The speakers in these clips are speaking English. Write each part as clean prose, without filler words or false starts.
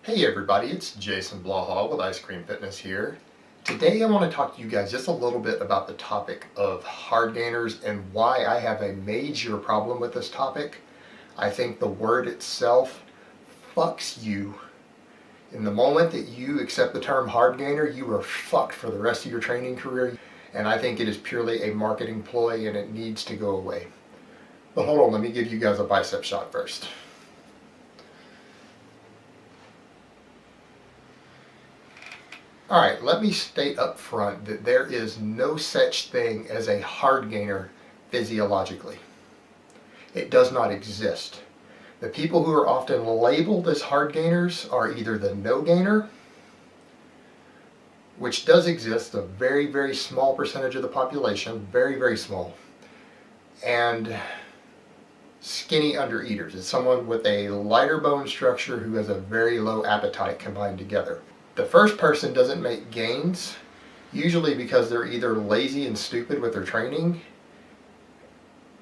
Hey everybody, it's Jason Blaha with Ice Cream Fitness here. Today I want to talk to you guys just a little bit about the topic of hard gainers and why I have a major problem with this topic. I think the word itself fucks you. In the moment that you accept the term hard gainer, you are fucked for the rest of your training career. And I think it is purely a marketing ploy and it needs to go away. But hold on, let me give you guys a bicep shot first. Alright, let me state up front that there is no such thing as a hard gainer physiologically. It does not exist. The people who are often labeled as hard gainers are either the no gainer, which does exist, a very, very small percentage of the population, very, very small, and skinny undereaters. It's someone with a lighter bone structure who has a very low appetite combined together. The first person doesn't make gains, usually because they're either lazy and stupid with their training,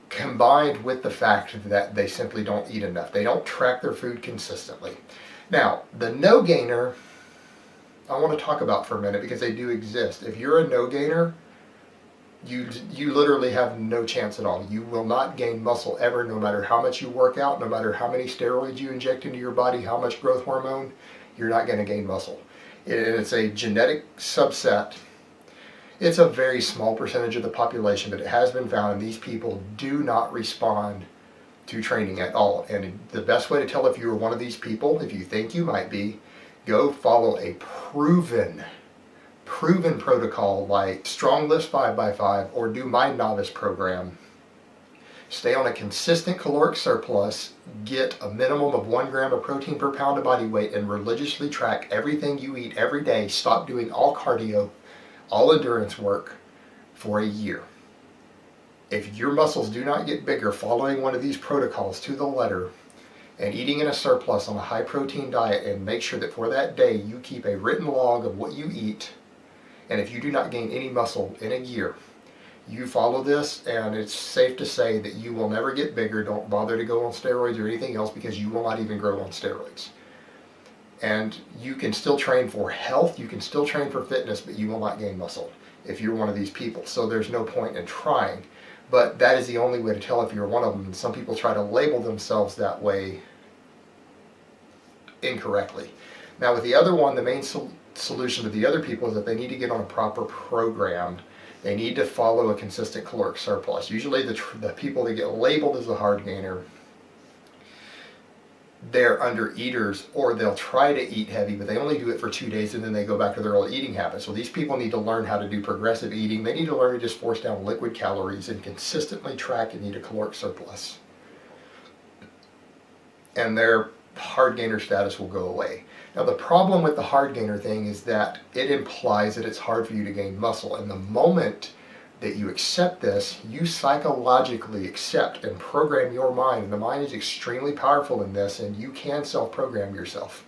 combined with the fact that they simply don't eat enough. They don't track their food consistently. Now, the no gainer, I want to talk about for a minute because they do exist. If you're a no gainer, you literally have no chance at all. You will not gain muscle ever, no matter how much you work out, no matter how many steroids you inject into your body, how much growth hormone, you're not going to gain muscle. It's a genetic subset. It's a very small percentage of the population, but it has been found these people do not respond to training at all. And the best way to tell if you're one of these people, if you think you might be, go follow a proven protocol like Strong Lifts 5x5 or do my novice program. Stay on a consistent caloric surplus, get a minimum of 1 gram of protein per pound of body weight, and religiously track everything you eat every day. Stop doing all cardio, all endurance work for a year. If your muscles do not get bigger following one of these protocols to the letter and eating in a surplus on a high protein diet, and make sure that for that day you keep a written log of what you eat, and if you do not gain any muscle in a year, you follow this, and it's safe to say that you will never get bigger. Don't bother to go on steroids or anything else because you will not even grow on steroids. And you can still train for health, you can still train for fitness, but you will not gain muscle if you're one of these people. So there's no point in trying. But that is the only way to tell if you're one of them. And some people try to label themselves that way incorrectly. Now with the other one, the main solution to the other people is that they need to get on a proper program. They need to follow a consistent caloric surplus. Usually the people that get labeled as a hard gainer, they're under eaters, or they'll try to eat heavy, but they only do it for 2 days and then they go back to their old eating habits. So these people need to learn how to do progressive eating. They need to learn to just force down liquid calories and consistently track and eat a caloric surplus. And their hard gainer status will go away. Now the problem with the hard gainer thing is that it implies that it's hard for you to gain muscle. And the moment that you accept this, you psychologically accept and program your mind. And the mind is extremely powerful in this, and you can self-program yourself.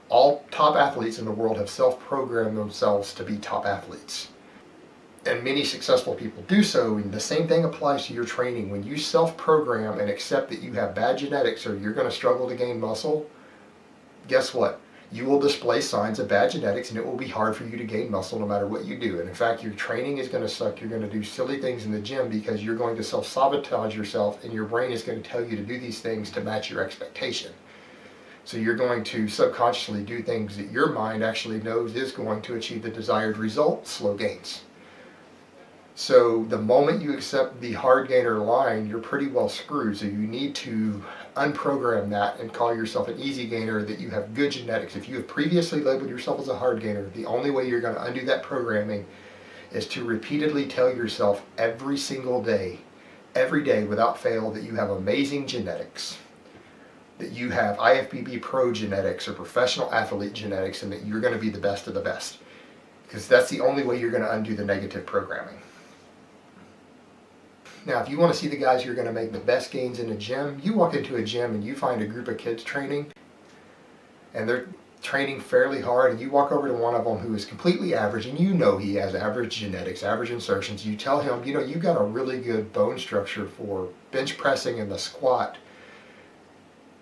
All top athletes in the world have self-programmed themselves to be top athletes. And many successful people do so, and the same thing applies to your training. When you self-program and accept that you have bad genetics or you're going to struggle to gain muscle, guess what? You will display signs of bad genetics, and it will be hard for you to gain muscle no matter what you do. And in fact, your training is going to suck. You're going to do silly things in the gym because you're going to self-sabotage yourself, and your brain is going to tell you to do these things to match your expectation. So you're going to subconsciously do things that your mind actually knows is going to achieve the desired result, slow gains. So the moment you accept the hard gainer line, you're pretty well screwed. So you need to unprogram that and call yourself an easy gainer, that you have good genetics. If you have previously labeled yourself as a hard gainer, the only way you're going to undo that programming is to repeatedly tell yourself every single day, every day without fail, that you have amazing genetics, that you have IFBB pro genetics or professional athlete genetics, and that you're going to be the best of the best. Because that's the only way you're going to undo the negative programming. Now, if you want to see the guys who are going to make the best gains in a gym, you walk into a gym and you find a group of kids training, and they're training fairly hard, and you walk over to one of them who is completely average, and you know he has average genetics, average insertions. You tell him, you know, you've got a really good bone structure for bench pressing and the squat,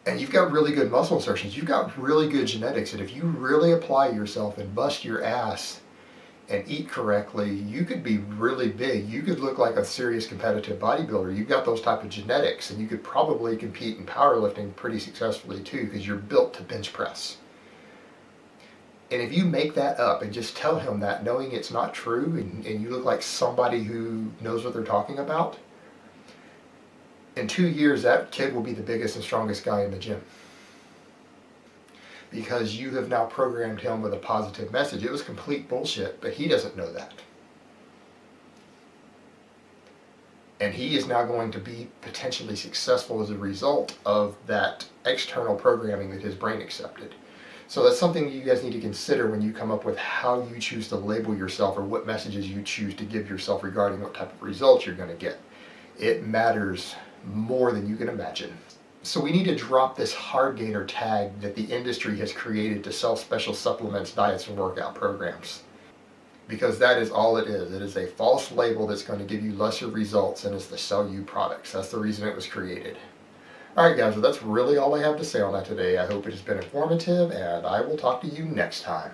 and you've got really good muscle insertions, you've got really good genetics, and if you really apply yourself and bust your ass and eat correctly, you could be really big. You could look like a serious competitive bodybuilder. You've got those type of genetics, and you could probably compete in powerlifting pretty successfully too, because you're built to bench press. And if you make that up and just tell him that, knowing it's not true, and you look like somebody who knows what they're talking about, in 2 years that kid will be the biggest and strongest guy in the gym. Because you have now programmed him with a positive message. It was complete bullshit, but he doesn't know that. And he is now going to be potentially successful as a result of that external programming that his brain accepted. So that's something you guys need to consider when you come up with how you choose to label yourself or what messages you choose to give yourself regarding what type of results you're going to get. It matters more than you can imagine. So we need to drop this Hardgainer tag that the industry has created to sell special supplements, diets, and workout programs. Because that is all it is. It is a false label that's going to give you lesser results and is to sell you products. That's the reason it was created. Alright guys, well that's really all I have to say on that today. I hope it has been informative, and I will talk to you next time.